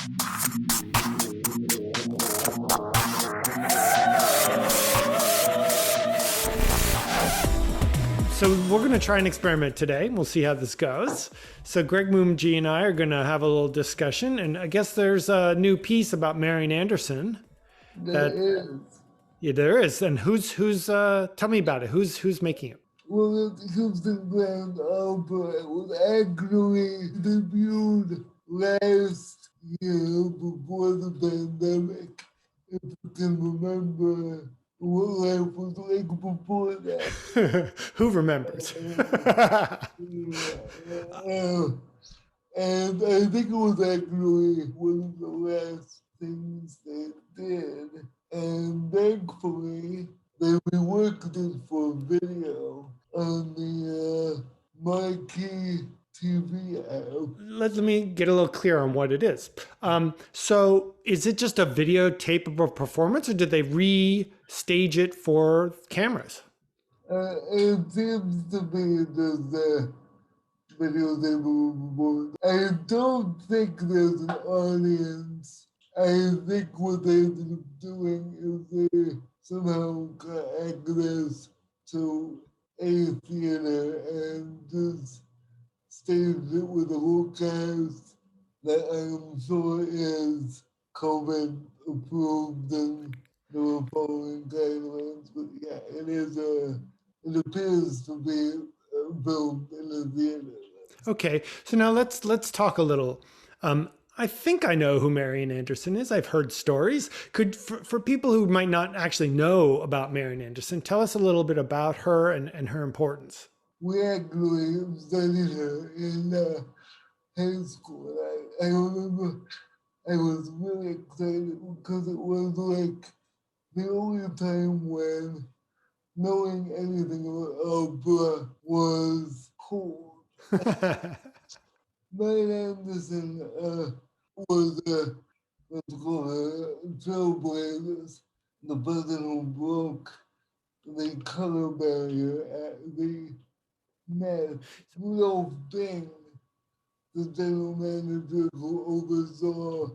So we're going to try an experiment today. We'll see how this goes. So Greg Moomjy and I are going to have a little discussion, and I guess there's a new piece about Marian Anderson. There is. Yeah, there is. And who's tell me about it. Who's making it? Well, the Houston Grand Opera was actually debuted last year before the pandemic. If you can remember what life was like before that. Who remembers? And I think it was actually one of the last things they did. And thankfully, they reworked it for video on the Marquee TV app. Let me get a little clear on what it is. So is it just a videotape of a performance, or did they re-stage it for cameras? It seems to be just a videotape of a performance. I don't think there's an audience. I think what they ended up doing is they somehow got access to a theater and just staged it with a whole cast that I'm sure is COVID approved and they were following guidelines. But yeah, it appears to be filmed in a theater. Okay, so now let's talk a little. I think I know who Marian Anderson is. I've heard stories. For people who might not actually know about Marian Anderson, tell us a little bit about her and her importance. We actually studied her in high school. I remember I was really excited because it was like the only time when knowing anything about opera was cool. Marian Anderson was let's call her trailblazers, the person who broke the color barrier at the Met. Rudolph Bing, the general manager who oversaw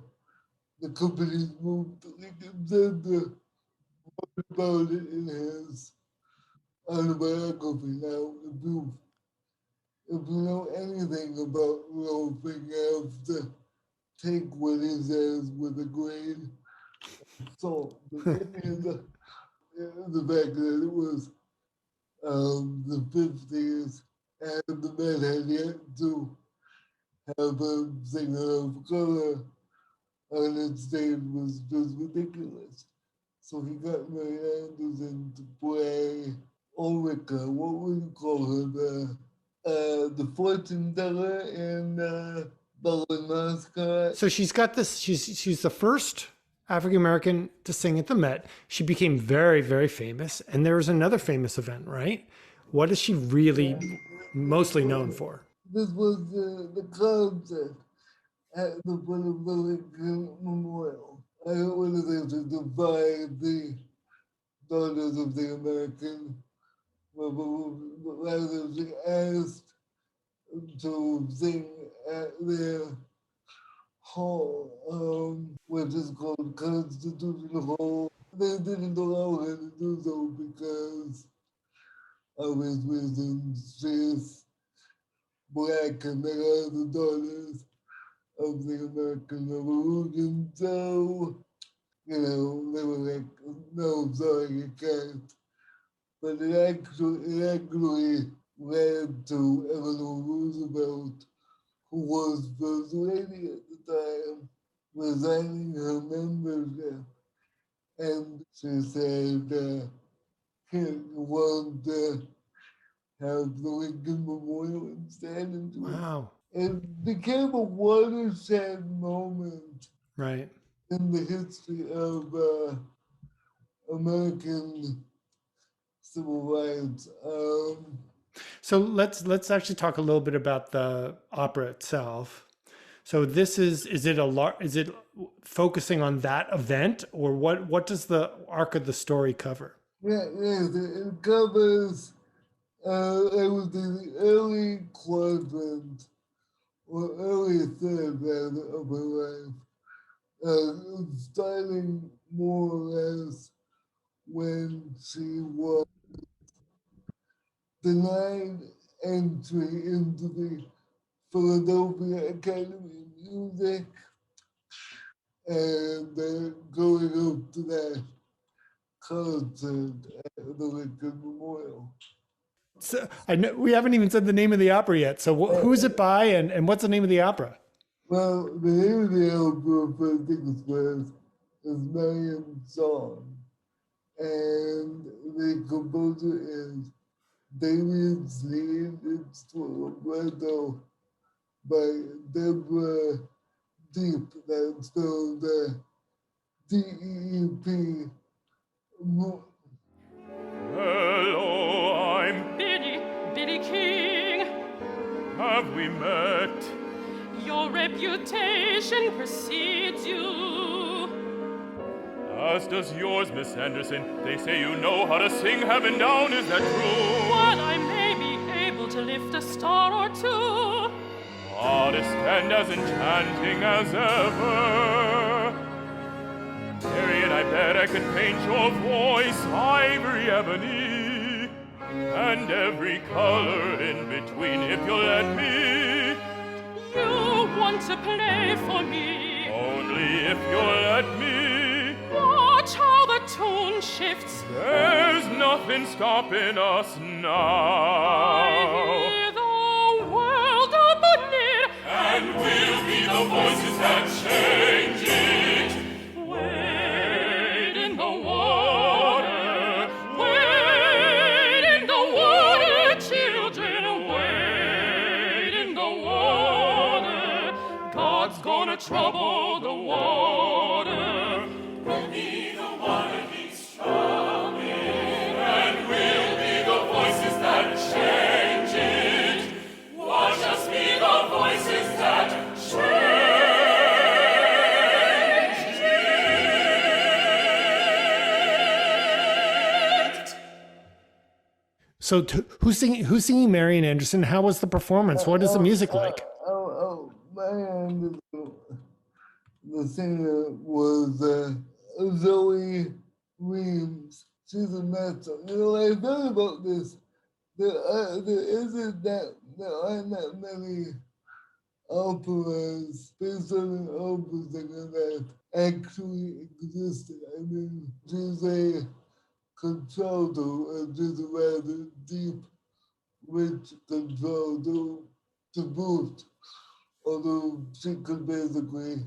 the company's move to Lincoln Center, wrote about it in his autobiography. Now, if you know anything about Rudolph Bing, you have to take what he says with a grain of salt. But the fact that it was the 50s and the Met had yet to have a singer of color on its stage was just ridiculous. So he got Marian Anderson to play Ulrika. What would you call her? The fortune teller in Bella Mascot. So she's got this. She's the first African American to sing at the Met. She became very, very famous, and there was another famous event, right? What is she really mostly known for? This was the concert at the foot of the Lincoln Memorial. I don't want to say to divide the daughters of the American Revolution, but rather she asked to sing at their hall, which is called Constitution Hall. They didn't allow her to do so because obvious reasons. She's Black and they are the daughters of the American Revolution. So, they were like, no, sorry, you can't. But it actually led to Eleanor Roosevelt, who was First Lady at the time, resigning her membership. And she said, you want to have the Lincoln Memorial instead? And Wow. it became a watershed moment, Right, in the history of American civil rights. So let's actually talk a little bit about the opera itself. So this is it focusing on that event, or what does the arc of the story cover? Yeah, it covers, I would say, the early quadrant, or early third rather, of her life. starting more or less when she was denied entry into the Philadelphia Academy of Music, and going up to that concert at the Lincoln Memorial. So I know we haven't even said the name of the opera yet. So who's it by, and what's the name of the opera? Well, the name of the opera for things was is Marian's Song, and the composer is Damien Sneed. It's for libretto by Deborah D.E.E.P. That's spelled D-E-E-P. Hello, I'm Billy King. Have we met? Your reputation precedes you. As does yours, Miss Anderson. They say you know how to sing heaven down. Is that true? While I may be able to lift a star or two, Modest and as enchanting as ever. Marian, I bet I could paint your voice ivory ebony, and every color in between if you'll let me. you want to play for me. Only if you'll let me. Watch how the tune shifts. There's nothing stopping us now. I hear the world opening, And we'll be the voices that change it. wade in the water, wade in the water, children, wade in the water. God's gonna trouble the water. We'll be the water he's troubling, and we'll be the voices that change it. Watch us be the voices that change it. So who's singing Marian Anderson? How was the performance? What is the music like? Marian, the singer was Zoie Reams. She's a master. You know, I thought about this. There aren't that many operas, based on an opera singer that actually existed. I mean, she's a contralto, and she's a rather deep, rich contralto to boot, although she could basically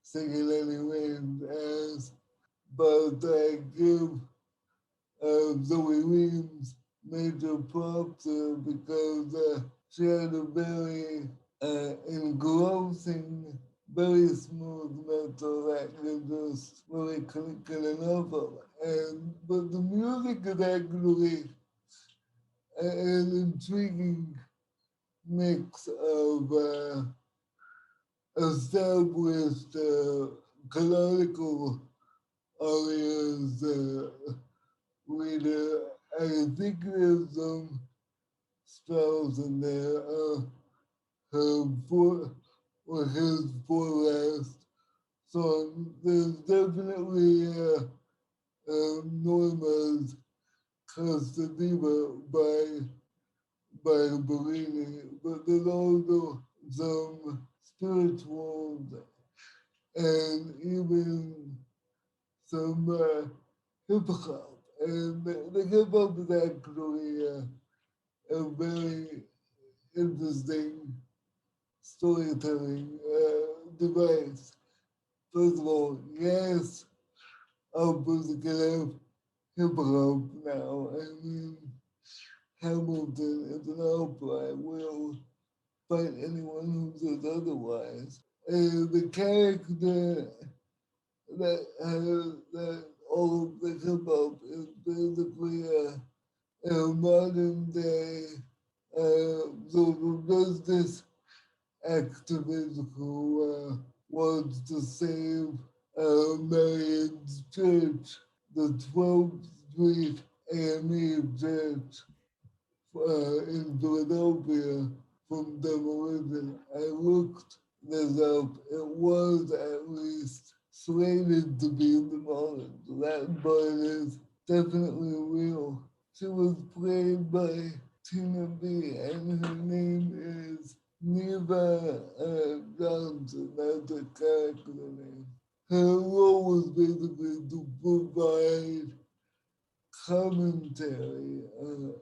sing in any range as, but I give Zoie Reams major props because she had a very engrossing, very smooth mental that you just really couldn't get enough of. But the music is actually an intriguing mix of established canonical arias with I think there's some spells in there. Her four or his four last song. There's definitely Norma's Costa Diva by Bellini, but there's also some spiritual and even some hip hop. And the hip hop is actually a very interesting storytelling device. First of all, yes, operas can have hip hop now. I mean, Hamilton is an opera. I will fight anyone who says otherwise. And the character that all of the hip hop is basically a modern day social justice activist who wants to save Marian's church, the 12th Street AME Church in Philadelphia from demolition. I looked it was at least slated to be demolished. That part is definitely real. She was played by Tina B, and her name is Neva Johnson. That's a character name. Her role was basically to provide commentary on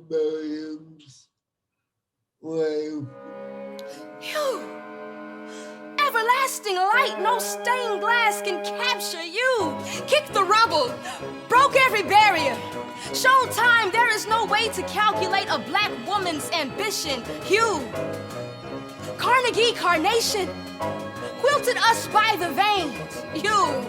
Marian's life. Phew! Everlasting light, no stained glass can capture you. Kicked the rubble, broke every barrier. Showed time there is no way to calculate a black woman's ambition. Hugh, Carnegie carnation, quilted us by the veins. You,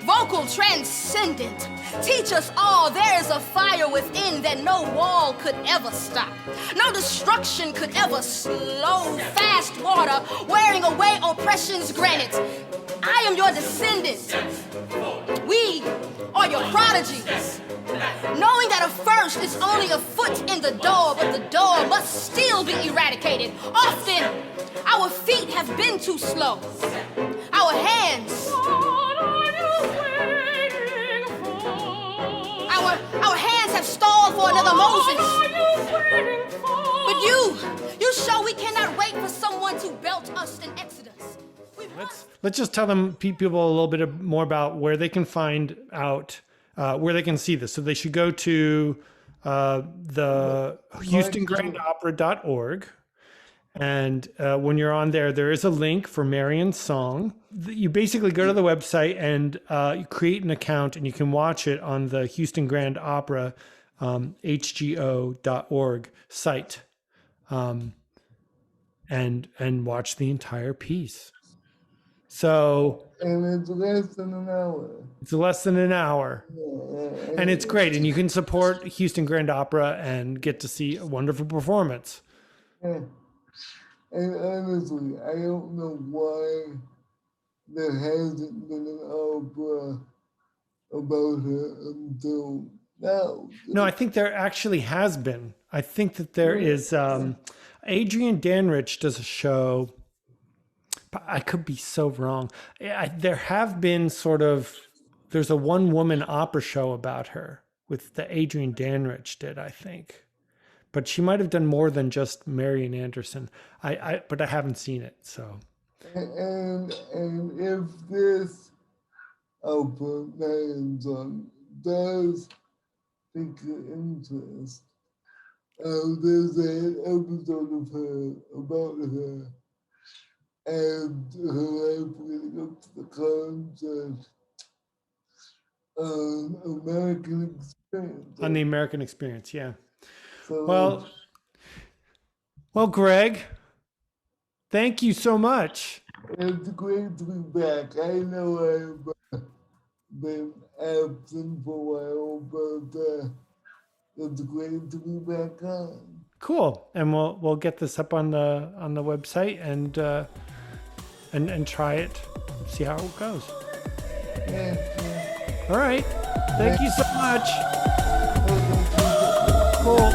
vocal transcendent, teach us all there is a fire within that no wall could ever stop. No destruction could ever slow. Fast water wearing away oppression's granite. I am your descendant. We are your prodigies. Knowing that a first is only a foot in the door, but the door must still be eradicated. Often, our feet have been too slow. Our hands. Our hands have stalled for another Moses. But you show we cannot wait for someone to belt us in Exodus. Let's just tell them people a little bit more about where they can find out, where they can see this. So they should go to the HoustonGrandOpera.org. And when you're on there, there is a link for Marian's song. You basically go to the website and you create an account, and you can watch it on the Houston Grand Opera HGO.org site, and watch the entire piece. So, and it's less than an hour. It's less than an hour. Yeah, and it's great. And you can support Houston Grand Opera and get to see a wonderful performance. Yeah. And honestly, I don't know why there hasn't been an opera about her until now. No, I think there actually has been. I think that there is. Adrian Danrich does a show. I could be so wrong. There have been there's a one-woman opera show about her that Adrian Danrich did, I think. But she might have done more than just Marian Anderson. But I haven't seen it, so. And if this opera, Marian's song, does pique your interest, there's an episode of her, about her, and her life leading up to the concert on American Experience. On the American Experience, yeah. So, Well, Greg, thank you so much. it's great to be back. I know I've been absent for a while, but it's great to be back on. Cool, and we'll get this up on the website and try it, see how it goes. Yeah. All right, thank you so much. Cool.